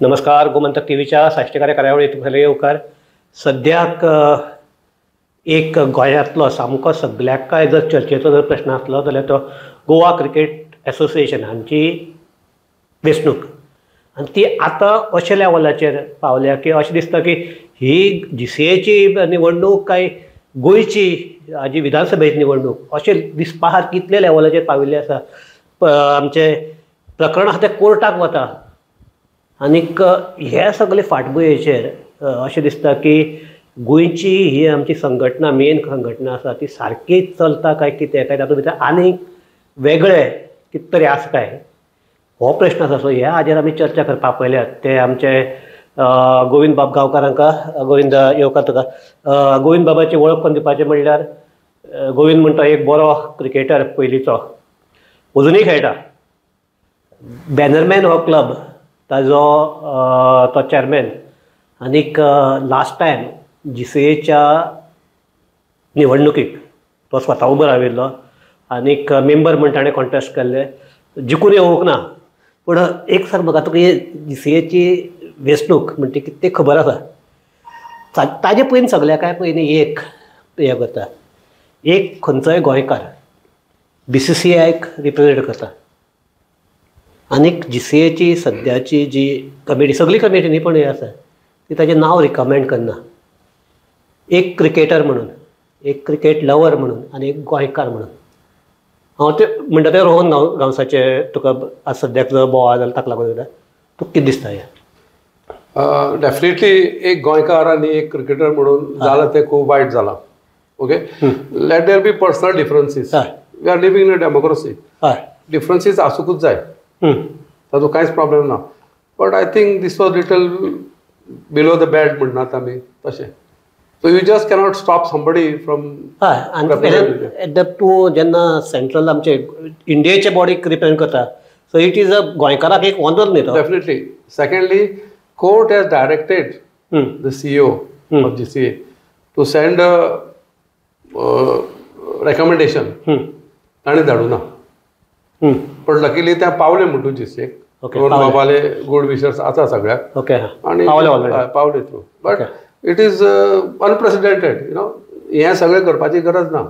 नमस्कार. गोमंतक टीव्हीच्या साश्टीकार कार्यावळीत तुमचे येवकार. सद्याक एक गोंयांतलो सामको सगळ्याकाय जर चर्चेचो जर प्रश्न आसलो जाल्यार तो गोवा क्रिकेट एसोसिएशन हांची वेंचणूक. आनी ती आतां अशा लेवलाचेर पावल्या की अशें दिसता की ही GCAची निवडणूक काय गोंयची हाजी विधानसभेची निवडणूक अशें दिसपा कितले लेवलाचेर पाविल्ले आसा. आमचे प्रकरण आसा तें कोर्टाक वता आनीक हे सगळे फाटभुंयेचेर अशें दिसता की गोंयची ही आमची संघटना मेन संघटना आसा ती सारकीच चलता काय कितें काय तातूंत भितर आनीक वेगळें कितें तरी आसा काय हो प्रश्न आसा. सो ह्या हाजेर आमी चर्चा करपाक पयल्यात. ते आमचे गोविंद बाब गांवकारांका गोविंद येवकार तुका. गोविंद बाबाची वळख करून दिवपाचें म्हणल्यार गोविंद म्हणटा एक बरो क्रिकेटर पयलींचो, अजुनूय खेळटा. बॅनरमॅन हो क्लब ताजो तो चॅरमॅन. आनीक लास्ट टायम GCAच्या निवडणुकीक तो स्वता उबो राविल्लो आनीक मेंबर म्हण ताणें कॉन्टेस्ट केल्ले, जिखून येवंक ना. पूण एक सांग म्हाका, तुका GCAची वेंचणूक म्हणटा की तें खबर आसा. ताजे पयलीं सगळ्याकाय पयलीं एक हें करता, एक खंयचोय गोंयकार BCCIक रिप्रेजेंट करता. आनीक GCAची सद्याची जी कमिटी, सगळी कमिटी न्ही पण हें आसा ती ताचें नांव रिकमेंड करना. एक क्रिकेटर म्हणून, एक क्रिकेट लवर म्हणून आनी एक गोंयकार म्हणून. हांव ते म्हणटा ते रोहन गांवसाचे तुका आज सद्याक जो बोवाळ जालो ताका लागून तुका कितें दिसता हें? डेफिनेटली एक गोंयकार आनी एक क्रिकेटर म्हणून जालां तें खूब वायट जालां. Okay, let there be personal differences. We are living in a democracy. Differences आसूंकूच जाय, ताजो कांयच प्रॉब्लेम ना. But I think this was little below the belt म्हणटात आमी तशें. So you just cannot stop somebody from. तूं जेन्ना सेंट्रल आमचे इंडियेचे बॉडीक रिप्रेझेंट करता, सो इट इज अ गोंयकाराक एक ऑनर न्ही तो. Definitely. Secondly, court has directed the CEO of GCA to send a recommendation. ताणें धाडूं ना. पण लकीली तें पावलें म्हणटू GCA. बाबाले गूड विशर्स आसा सगळ्याक. आनी पावले through. But it is unprecedented. You know, हें सगळें करपाची गरज ना.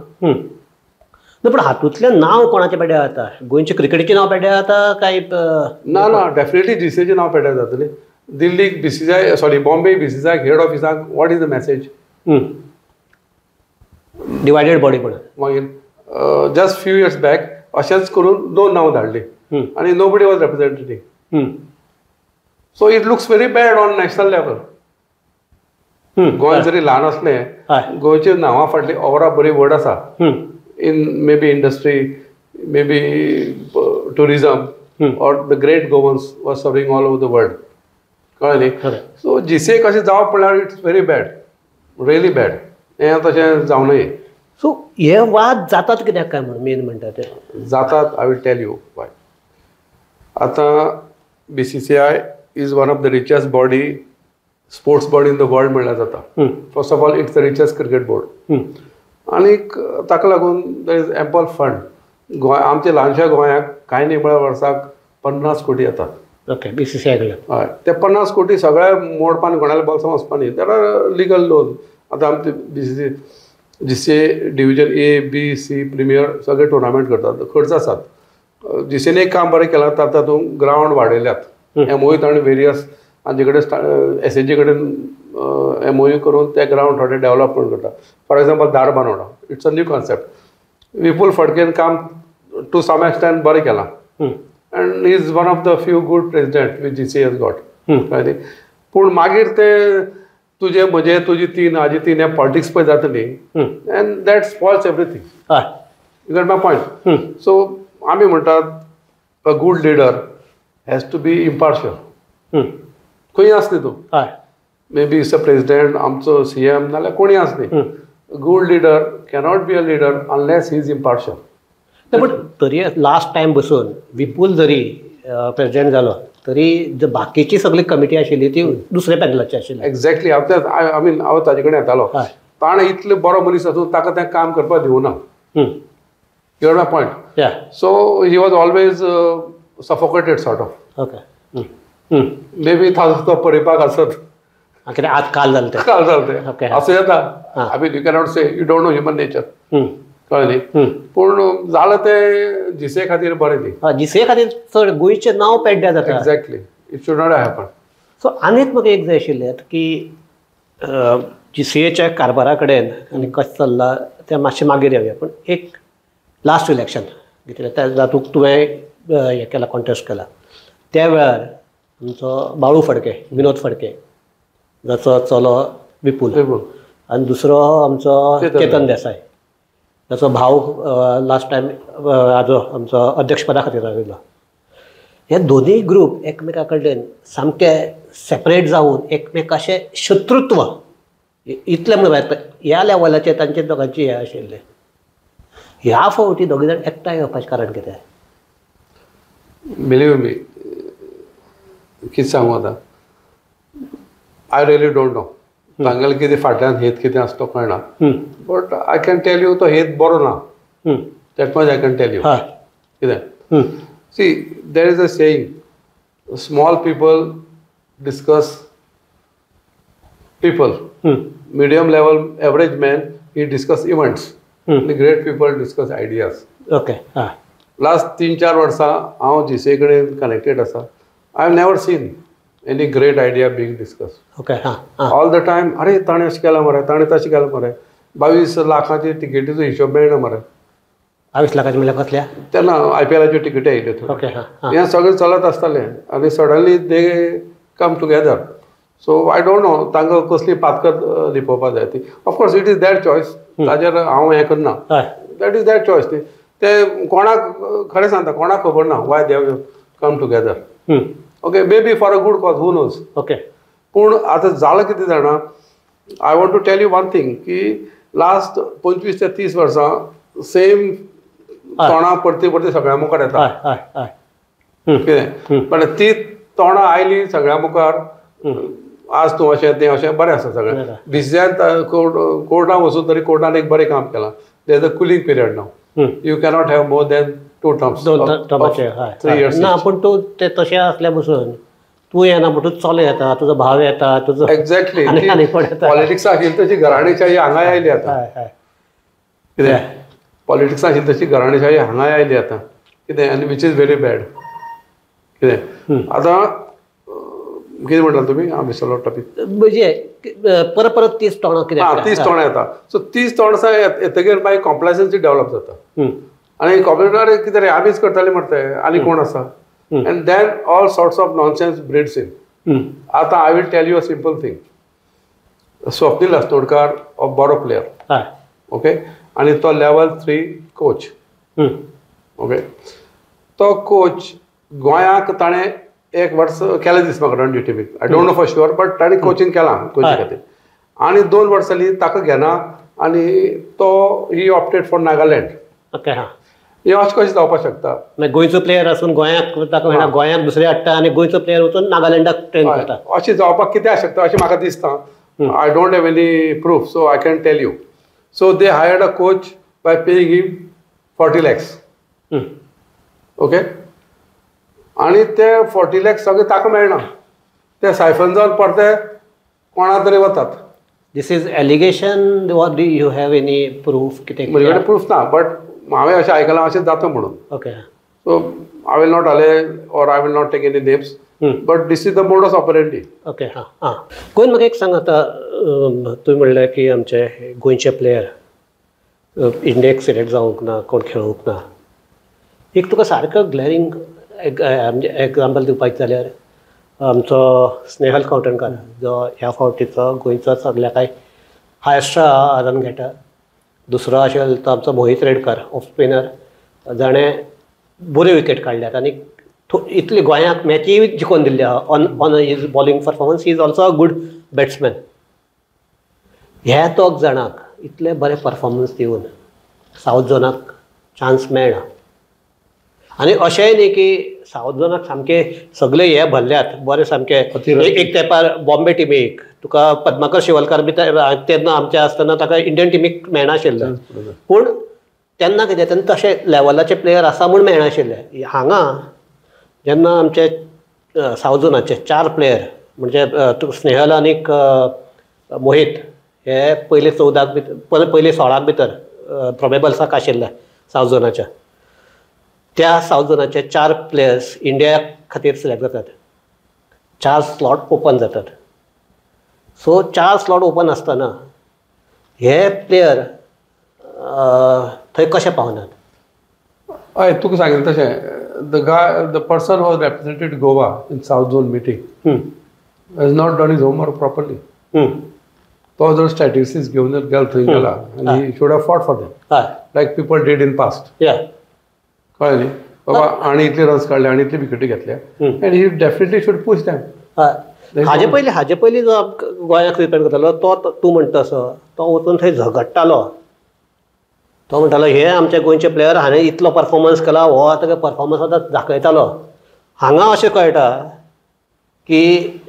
पण हातूंतल्यान नांव कोणाचें पेड्यार जाता? गोंयचे क्रिकेटीचें नांव पेड्यार जाता काय? ना, डेफिनेटली GCAचें नांव पेड्यार जातलें. दिल्लीक BCCI, sorry Bombay BCCI head ऑफिसाक what is the message? Divided body म्हणून. मागीर जस्ट फ्यू इयर्स बॅक अशेंच करून 2 नांव धाडली आनी nobody was representing. So it looks very bad on national level. Goa जरी ल्हान असलें, गोंयच्या नांवा फाटली ओवरा बरी व्हड आसा. In may be industry, may be tourism or the great Goans was serving all over the world. कळ्ळें न्ही? सो GCA कशें जावप म्हणल्यार it's very bad, really bad. हें तशें जावं नये. सो हे वाद जातात कित्याक काय म्हणून मेन म्हणटा ते जातात. I will tell you why. आतां BCCI is one of the richest body, sports body in the world म्हणल्यार जाता. First of all it's the richest cricket board. आनीक ताका लागून there is ample fund. Goa आमच्या ल्हानशा गोंयाक कांय न्ही म्हळ्यार वर्साक 50 कोटी येतात. ओके, BCCI कडल्यान. हय, ते 50 कोटी सगळ्या मोडपान कोणाल्या बॉक्सान वचपाक न्ही. There are legal loan. आतां आमचे GCA division A, B, C, premier सगळे टुर्नामेंट करतात, खर्च आसात. GCAन एक काम बरें केलां, तातूंत ग्रावंड वाडयल्यात. MOU ताणें वेरियस आमचे कडेन SAG कडेन MOU करून ते ग्रावंड थोडे डेव्हलपमेंट करता. For example Dharbandora, it's a new concept. Vipul फडकेन काम टू सम एक्सटेंट बरें केलां. And he is one of the few good president which GCA has got. पूण मागीर ते तुजे म्हजे तुजी तीन हाजी तीन हें पॉलिटिक्स पळय जाता न्ही, and that spoils everything. You get my point? So आमी म्हणटात a good leader has to be impartial. खंय आसली तूं, maybe it's a president, आमचो CM नाल्यार कोणी आसली. Good leader cannot be a leader unless he is impartial. पण तरी लास्ट टायम बसून विपुल जरी प्रेसिडेंट जालो तरी बाकीची सगळी कमिटी आशिल्ली ती दुसऱ्या पॅनलाची आशिल्ली. एक्झॅक्टली. हांव ताजे कडेन येतालो. ताणें इतले बरो मनीस आसून ताका तें काम करपाक दिवना. You get my point? So he was always suffocated sort of. Okay. Maybe तो पळयपाक आसत कितें आज काल जालें तें काल जालें तें Okay. असं येता I mean you cannot say you don't know human nature कळ्ळें न्ही पूण जालें तें जीसीए खातीर बरें न्ही जीसीए खातीर चड गोंयचें नांव पेड्ड्या जाता exactly it should not happen so आनीक म्हाका एक जाय आशिल्लें की जीसीएच्या कारभारा कडेन आनी कशें चल्लां तें मातशें मागीर येवया पूण एक लास्ट इलेक्शन कितें तातूंत तुवें हें केलां कॉन्टेस्ट केला त्या वेळार आमचो बाळू फडके विनोद फडके जाचो चलो विपूल आनी दुसरो आमचो चेतन देसाय जाचो भाव लास्ट टायम हाजो आमचो अध्यक्षपदा खातीर राविल्लो हे दोनूय ग्रूप एकमेका कडल्यान सामके सेपरेट जावन एकमेकाचें शत्रुत्व इतलें म्हणून ह्या लेवलाचेर तांचे दोगांची हें आशिल्लें ह्या फावटी दोगी जाण एकठांय येवपाचें कारण कितें बिलीव मी कितें सांगू आतां आय रियली डोंट नो तांगेले कितें फाटल्यान हेत कितें आसा तो कळना but I can tell you तो हेत बरो ना that much I can tell you कितें see there is a saying small people discuss people medium level average man he discuss events the great people discuss ideas okay last 3-4 वर्सां हांव GCA कडेन connected आसा I have never seen any great idea being discuss okay all the time अरे ताणें अशें केलां मरे ताणें तशें केलां मरे 22 लाखाची तिकेटीचो हिशोब मेळना मरे 22 लाखाची म्हणल्यार कसल्या तेन्ना आयपीएलाच्यो तिकेटी आयल्यो थंय ओके हें सगळें चलत आसतालें आनी suddenly they come together so I don't no तांकां कसली पातकत लिपोवपाक जाय ती of course it is that choice ताजेर हांव हें करना दॅट इज दॅट चॉयस ती ते कोणाक खरें सांगता कोणाक खबर ना why they have come together okay maybe for a good cause who knows okay पूण आतां जालां कितें जाणा I want to tell you one thing की लास्ट 25 ते 30 वर्सां सेम तोंडां परती परती सगळ्या मुखार येता कितें पण ती तोंडां आयली सगळ्या मुखार आज तूं अशें तें अशें बरें आसा सगळें बीसीआयन कोर्टान वचून तरी कोर्टान एक बरें काम केलां देर is a cooling period now you cannot have more than 2 terms 3 years ना पूण तूं तें तशें आसल्या बसून तूं येना म्हणटूच चलो येता तुजो भाव येता तुजो एक्झॅक्टली आनी कोण येता पॉलिटिक्सा आशिल्ली तशी घराणेशाही हांगाय आयली आतां कितें पॉलिटिक्सा आशिल्ली तशी घराणेशाही हांगाय आयली आतां कितें आनी वीच इज व्हेरी बॅड कितें आतां कितें म्हणटा तुमी हांव विसरलो टॉपीक म्हणजे परत परत तीच तोंडां कित्याक 30 तोंडां येता सो 30 तोंडां येतगीर मागीर कॉम्प्लायसन्सी डेवलप जाता आनी कॉम्प्युटर कितें रे आमीच करताले म्हणटा आनी कोण आसा and then all sorts of nonsense breeds in आतां I will tell you a simple thing Swapnil Astodkar हो बरो प्लेयर ओके आनी तो लेवल 3 कोच ओके तो कोच गोंयाक ताणें 1 वर्स केलें दिसता म्हाका रणजी टीमीक I don't know for sure but ताणें कोचिंग केलां कोची खातीर आनी 2 वर्सां जालीं ताका घेना आनी तो ही ऑप्टेड फॉर नागालँड ओके हे अशें कशें जावपाक शकता गोंयचो प्लेयर आसून गोंयाक ताका मेळना गोंयाक दुसरे हाडटा आनी गोंयचो प्लेयर वचून नागालँडाक ट्रेन करता अशें जावपाक कितें शकता अशें म्हाका दिसता I don't have any proof so I can tell you so they hired a coach by paying him 40 lakhs okay आनी ते 40 lakhs सगळे ताका मेळना ते सायफन जावन परते कोणा तरी वतात this is allegation or do you have any proof कितें म्हजे कडेन प्रूफ ना बट हांवें अशें आयकलां अशें जाता म्हणून okay so I will not or I will not take any names but this is the modus operandi okay हां कोण म्हाका एक सांग आतां तुवें म्हणलें की आमचे गोंयचे प्लेयर इंडियेक सिलेक्ट जावंक ना कोण खेळूंक ना एक तुका सारको ग्लॅरींग एग्जाम्पल दिवपाक जाल्यार आमचो स्नेहल कवठणकार जो ह्या फावटीचो गोंयचो सगळ्या काय हायस्ट रन घेता दुसरो असेल तो आमचो मोहित रेडकर ऑफ स्पिनर जाणें बऱ्यो विकेट काडल्यात आनी इतली गोंयाक मॅचीय जिखोवन Delhi on his bowling performance he is also a good batsman ह्या दोग जाणांक इतले बरे परफॉर्मन्स दिवन सावथ झोनाक चान्स मेळना आनी अशेंय न्ही की सावथ झोनाक सामके सगळे हे भरल्यात बरे सामके एक तेंपार बॉम्बे टीमीक तुका पद्माकर शिवलकार बी तेन्ना आमचे आसतना ताका इंडियन टीमीक मेळनाशिल्लो पूण तेन्ना कितें तेन्ना तशे लेवलाचे प्लेयर आसा म्हूण मेळनाशिल्ले हांगा जेन्ना आमचे साऊथ झोनाचे 4 प्लेयर म्हणजे स्नेहल आनी मोहित हे पयले 14 भितर पयले 16 भितर प्रोबेबल्साक आशिल्ले साऊथ झोनाच्या. त्या साऊथ झोनाचे 4 प्लेयर्स इंडिया खातीर सिलेक्ट जातात. 4 स्लॉट ओपन जातात. सो 4 स्लॉट ओपन आसतना हे प्लेयर थंय कशे पावनात? हय, तुका सांगिल्लें तशें the person was represented Goa in south zone meeting has not done his homework properly. तो जर स्टॅटिस्टिक्स घेवन जर गेलो थंय गेला आनी he should have fought for them like people did in past. कळ्ळें न्ही बाबा, आनी इतले रन्स काडले आनी इतले विकेटी घेतल्या and he definitely should push them. हाजे पयलीं जो गोंयाक रिप्रेझेंट करतालो तो तूं म्हणटा तसो तो वचून थंय झगडटालो. तो म्हणटालो हे आमचे गोंयचे प्लेयर हांवें इतलो परफॉर्मन्स केला, हो आतां परफॉर्मन्स आतां दाखयतालो. हांगा अशें कळटा की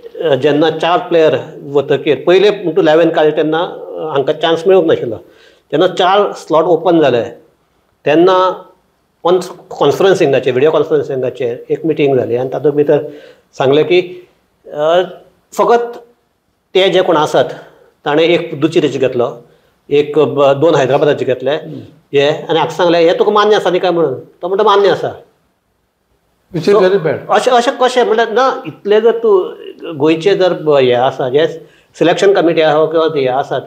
जेन्ना 4 प्लेयर वतकीर पयले तूं 11 काडले तेन्ना हांकां चान्स मेळूंक नाशिल्लो. जेन्ना 4 स्लॉट ओपन जाले तेन्ना ऑन कॉन्फरन्सिंगाचेर व्हिडिओ कॉन्फरन्सिंगाचेर एक मिटींग जाली आनी तातूंत भितर सांगलें की फकत ते जे कोण आसात ताणें एक दुचिरेचे घेतलो, एक 2 हैदराबादाचे घेतले हे, आनी हाका सांगलें हे तुका मान्य आसा न्ही काय म्हणून. तो म्हणटा मान्य आसा. Which is very bad. अशें कशें म्हणल्यार ना, इतले जर तूं गोंयचे जर हे आसा जे सिलेक्शन कमिटी आसा किंवा हे आसात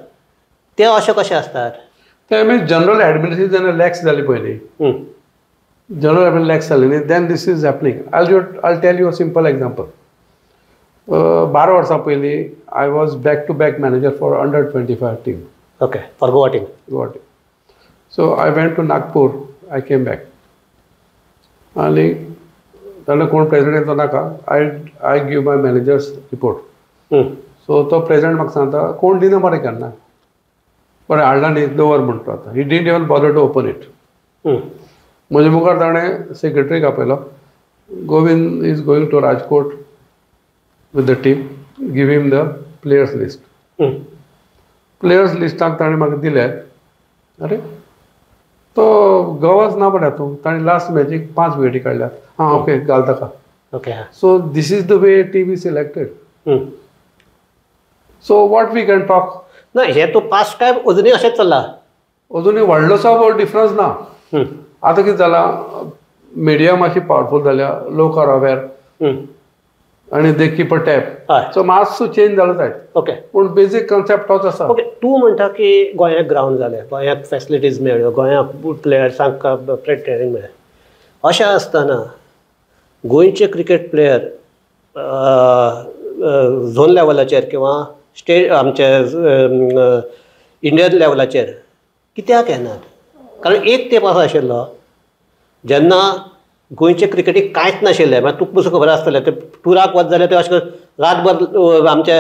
ते अशें कशें आसतात? ते मीन्स जनरल एडमिनिस्ट्रेशन जेन्ना लॅक्स जाली पळय न्ही, जनरल एडमिन लॅक्स जाली न्ही, then this is happening. I tell you a simple example. 12 वर्सां पयलीं I was back to back manager for under 25 team. Okay, for Goa team. So I went to Nagpur, I came back आनी ताणें कोण president तो नाका, I give my managers report. So तो president म्हाका सांगता कोण दिना मरे केन्ना, बरें हाडला न्ही दवर म्हणटा. आतां he didn't even bother to open it. म्हजे मुखार ताणें सेक्रेटरीक आपयलो, Govind is going to Rajkot with the team, give him the players list. Players लिस्टाक ताणें म्हाका दिले. अरे तो गोवाच ना पडटा तूं, ताणें लास्ट मॅचीक 5 विकेटी काडल्यात. ओके घाल ताका. Okay. So this is the way team is selected. So what we can talk. ना हे तूं पास्ट टायम अजुनूय अशेंच चल्ला. अजुनूय व्हडलोसो डिफरन्स ना. आतां कितें जाला, मिडिया मातशी पावरफूल जाल्या, लोक आर अवेर आनी they keep a tap. So मातसो चेंज जालो जाय. ओके. पूण बेजीक कन्सेप्ट तोच आसा. ओके. तूं म्हणटा की गोंयाक ग्रावंड जाले, गोंयाक फॅसिलिटीज मेळ्ळ्यो, गोंयाक प्लेयर्सांक ट्रेनिंग मेळ्ळें. अशें आसतना गोंयचे क्रिकेट प्लेयर झोन लेवलाचेर किंवा स्टेट आमचे इंडियन लेवलाचेर कित्याक येनात? कारण एक तेंप असो आशिल्लो जेन्ना गोंयचे क्रिकेटीक कांयच नाशिल्लें. मागीर तुका पसून खबर आसतलें, ते टुराक वच जाल्यार ते अशें रातभर आमचे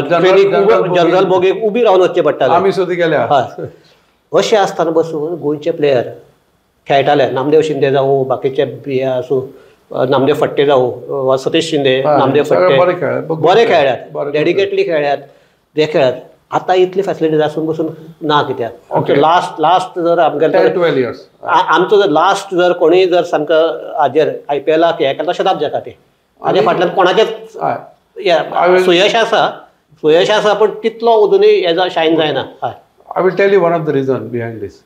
ट्रेनीक जनरल बोगीक उबी रावन वचचें पडटालें. आमी सुद्दां गेल्या. हय. अशें आसतना बसून गोंयचे प्लेयर खेळटाले. नामदेव शिंदे जावं, बाकीचे हे आसूं, नामदेव फडटे जावं वा सतीश शिंदे, नामदेव फडटे बरे खेळ्ळ्यात, डेडिकेटली खेळ्ळ्यात, ते खेळ्ळ्यात. आतां इतली फॅसिलिटीज आसून बसून ना कित्याक? लास्ट जर आमचो जर लास्ट जर कोणीय जर सामको हाजेर IPLाक हे केला शताब जकाती, हाजे फाटल्यान कोणाचेच सुयश आसा पूण तितलो अजुनूय हेजो शायन जायना. हय. I will tell you one of the reasons behind this.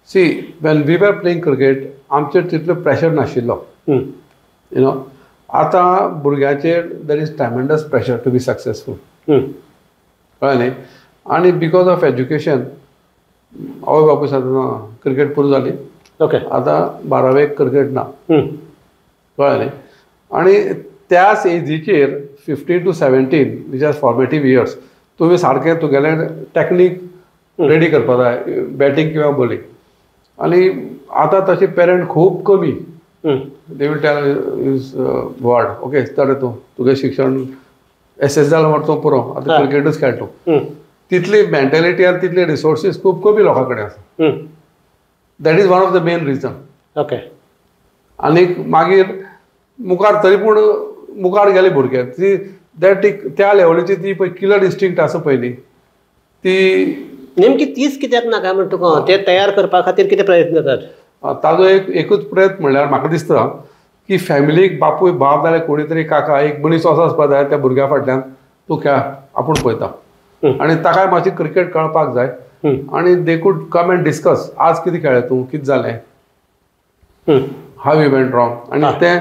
See, when we were playing cricket, आमचेर तितलो प्रेशर नाशिल्लो. You know, आतां भुरग्यांचेर there is tremendous pressure to be successful. कळ्ळें न्ही? आनी बिकॉज ऑफ एज्युकेशन आवय बापूय सांगता क्रिकेट पुरो जाली. ओके. आतां 12वेक क्रिकेट ना. कळ्ळें न्ही? आनी त्याच एजीचेर 15 to 17 विच आर फॉर्मेटीव इयर्स तुवें सारकें तुगेलें टॅक्नीक रेडी करपा जाय, बॅटींग किंवा बॉलिंग. आनी आतां तशे पेरंट खूब कमी. They will tell his ward okay तर तूं तुगे शिक्षण SSL व्हरचो पुरो, आतां क्रिकेटूच खेळ तूं. तितली मेंटेलिटी आनी तितले रिसोर्सीस खूब कमी लोकां कडेन आसा. That is one of the main reason. Okay. आनी मागीर मुखार तरी पूण मुखार गेले भुरगे ती त्या लेवलीची ती पळय किलर इन्स्टिंक्ट आसा पळय न्ही ती नेमकी तीच कित्याक नाका म्हण तुका ते तयार करपा खातीर कितें प्रयत्न जातात? ताजो एकूच प्रयत्न म्हणल्यार म्हाका दिसता की फॅमिलीक बापूय बाप जाल्यार कोणी तरी काका एक मनीस असो आसपाक जाय त्या भुरग्या फाटल्यान तूं खेळ आपूण पळयता आनी ताकाय मातशी क्रिकेट कळपाक जाय आनी दे कूड कम एंड डिस्कस आज कितें खेळ्ळें तूं कितें जालें हाव यू वेंट रॉंग आनी तें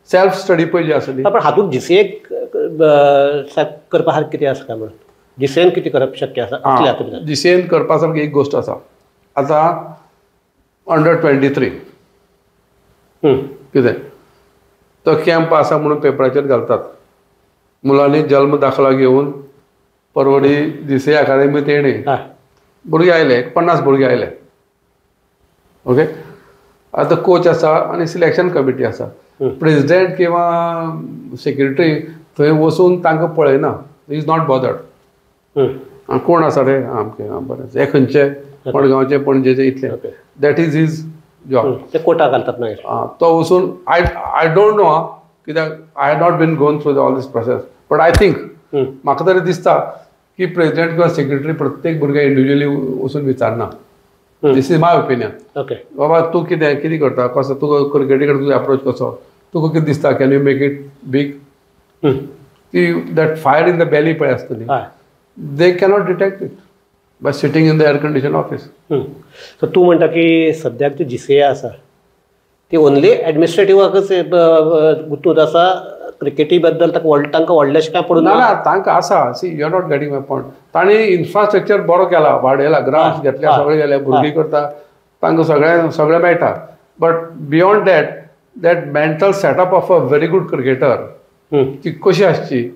सेल्फ स्टडी पयली आसली. पण हातूंत जीसीए करपा सारकें कितें आसा काय म्हणून जीसीएन कितें करप शक्य आसा? जीसीएन करपा सारकी एक गोश्ट आसा. आतां अंडर-23 कितें तो कॅम्प आसा म्हणून पेपराचेर घालतात. मुलांनी जल्म दाखला घेवन परवडी जीसीए अकादेमीत येणे भुरगे आयले 50 भुरगे आयले. ओके. आतां कोच आसा आनी सिलेक्शन कमिटी आसा. प्रेसिडेंट किंवा सेक्रेटरी थंय वचून तांकां पळयना. Is not bothered. कोण आसा रे आमचे बरें हे खंयचे मडगांवचे पणजेचे इतले दॅट इज हीज जॉब. ते कोटा घालतात मागीर तो वचून आय डोंट नो कित्याक I have not been gone through all this process but I think म्हाका तरी दिसता की प्रेसिडेंट किंवा सेक्रेटरी प्रत्येक भुरग्याक इंडिव्हिज्युअली वचून विचारना. दिस इज माय ओपिनियन. ओके. बाबा तूं कितें करता कसो तुका क्रिकेटी कडेन तुजो अप्रोच कसो तुका कितें दिसता can you make it big ती that fire in the belly पळय आसतली they cannot detect it by sitting in the air condition office. So तूं म्हणटा की सद्याक जी जीसीए आसा ती ओन्ली एडमिनिस्ट्रेटिवाकच गुंतून आसा क्रिकेटी बद्दल तांकां व्हडलेशें काय पडून ना तांकां आसा. See you are not getting my point. तांणी इन्फ्रास्ट्रक्चर बरो केला वाडयला ग्राउंड्स घेतल्या सगळे गेले भुरगीं करता तांकां सगळें मेळटा but beyond that mental setup of a very good cricketer ती कशी आसची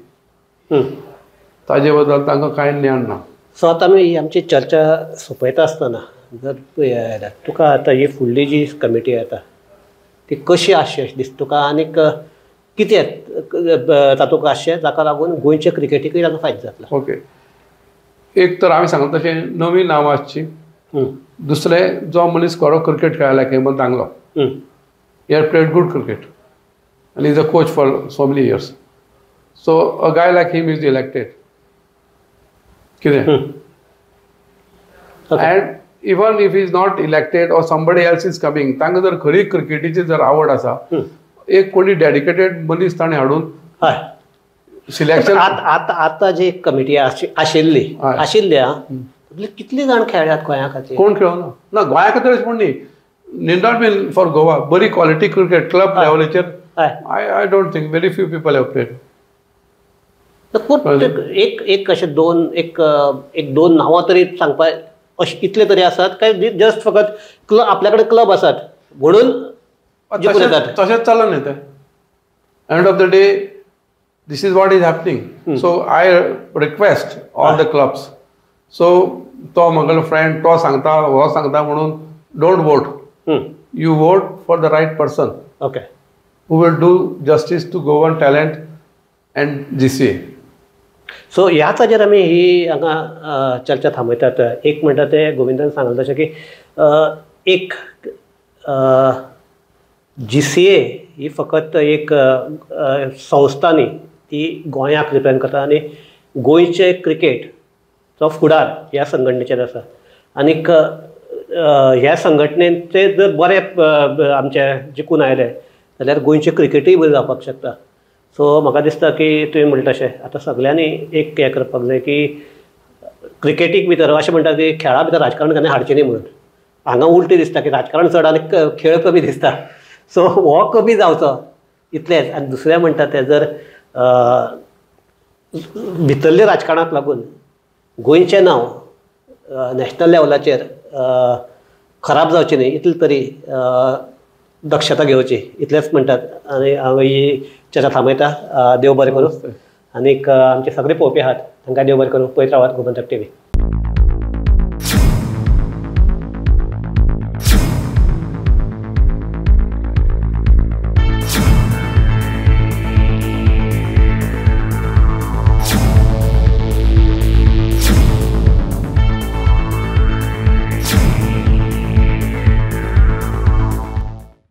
ताजे बद्दल तांकां कांय ज्ञान ना. सो आतां आमी आमची चर्चा सोंपयता आसतना जर तुका आतां ही फुडली जी कमिटी येता ती कशी आसची अशें दिसता तुका आनीक कितें तातूंत आसचें जाका लागून गोंयचे क्रिकेटीकूय ताचो फायदो जातलो? ओके. एक तर आमी सांगता तशें नवी नांवां आसची. दुसरें जो मनीस खरो क्रिकेट खेळ्ळा हेमंत आंगलो he had played good cricket and he's a coach for so many years. So a guy like him is elected. And even if he is not elected or somebody else is coming, तांकां जर खरी क्रिकेटीची जर आवड आसा एक कोणी dedicated मनीस ताणें हाडून सिलेक्शन आतां जी कमिटी आशिल्ली कितली जाण खेळ्ळ्यात गोंया खातीर? कोण खेळना ना गोंया खातीर अशें म्हण न्ही need not been for Goa बरी क्वॉलिटी क्रिकेट क्लब लेवलीचेर I don't think very few people have played. एक अशें दोन नांवां तरी सांगपा अशें कितले तरी आसात काय जस्ट फकत आपल्या कडेन क्लब आसात म्हणून तशेंच चलना न्ही तें. End of the day this is what is happening. So I request all the clubs. So to म्हागेलो friend तो सांगता हो सांगता म्हणून don't vote. You vote for the right person. Okay. Who will do justice to Goan talent and GCA. So ह्याच हाजेर आमी ही हांगा चर्चा थांबयतात. एक म्हणटा ते गोविंदान सांगलें तशें की एक GCA ही फकत एक संस्था न्ही ती गोंयाक रिप्रेझेंट करता आनी गोंयचे क्रिकेटचो फुडार ह्या संघटनेचेर आसा. आनीक ह्या संघटनेचे जर बरे आमचे जिखून आयले जाल्यार गोंयचे क्रिकेटूय बरी जावपाक शकता. सो म्हाका दिसता की तुवें म्हणटा तशें आतां सगळ्यांनी एक हें करपाक जाय की क्रिकेटीक भितर अशें म्हणटा की खेळा भितर राजकारण केन्ना हाडचें न्ही म्हणून. हांगा उलटें दिसता की राजकारण चड आनी खेळ कमी दिसता. सो हो कमी जावचो इतलेंच. आनी दुसरें म्हणटा तें जर भितरल्या राजकारणाक लागून गोंयचें नांव नॅशनल लेवलाचेर खराब जावचें न्ही इतले तरी दक्षता घेवची इतलेंच म्हणटात. आनी हांव ही चर्चा थांबयता. देव बरें करूं. आनीक आमचे सगळे पळोवपी आहात तांकां देव बरें करूं. पळयत रावात गोमंतक TV.